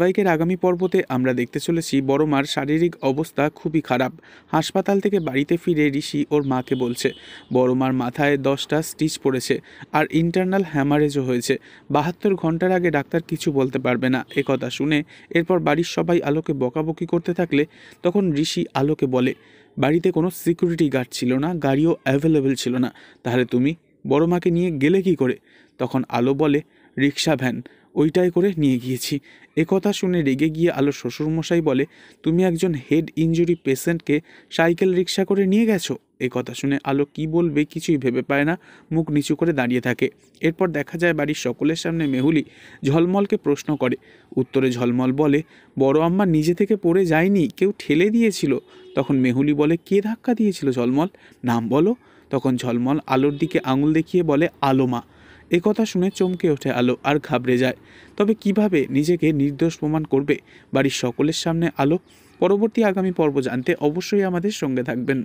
ধারাবাহিকের আগামী পর্বতে আমরা দেখতে চলেছি বড় মার শারীরিক অবস্থা খুবই খারাপ। হাসপাতাল থেকে বাড়িতে ফিরে ঋষি ওর মাকে বলছে বড় মার মাথায় 10টা স্টিচ পড়েছে আর ইন্টারনাল হ্যামারেজও হয়েছে। 72 ঘন্টার আগে ডাক্তার কিছু বলতে পারবে না। একথা শুনে এরপর বাড়ির সবাই আলোকে বকাবকি করতে থাকলে তখন ঋষি আলোকে বলে, বাড়িতে কোনো সিকিউরিটি গার্ড ছিল না, গাড়িও অ্যাভেলেবেল ছিল না, তাহলে তুমি বড় মাকে নিয়ে গেলে কি করে? তখন আলো বলে, রিক্সা ভ্যান, ওইটাই করে নিয়ে গিয়েছি। একথা শুনে রেগে গিয়ে আলোর শ্বশুরমশাই বলে, তুমি একজন হেড ইনজুরি পেশেন্টকে সাইকেল রিক্সা করে নিয়ে গেছো? একথা শুনে আলো কি বলবে কিছুই ভেবে পায় না, মুখ নিচু করে দাঁড়িয়ে থাকে। এরপর দেখা যায় বাড়ির সকলের সামনে মেহুলি ঝলমলকে প্রশ্ন করে। উত্তরে ঝলমল বলে, বড় আম্মা নিজে থেকে পড়ে যায়নি, কেউ ঠেলে দিয়েছিল। তখন মেহুলি বলে, কে ধাক্কা দিয়েছিল ঝলমল, নাম বলো। তখন ঝলমল আলোর দিকে আঙুল দেখিয়ে বলে, আলোমা। একথা শুনে চমকে ওঠে আলো আর ঘাবড়ে যায়। তবে কিভাবে নিজেকে নির্দোষ প্রমাণ করবে বাড়ির সকলের সামনে আলো? পরবর্তী আগামী পর্ব জানতে অবশ্যই আমাদের সঙ্গে থাকবেন।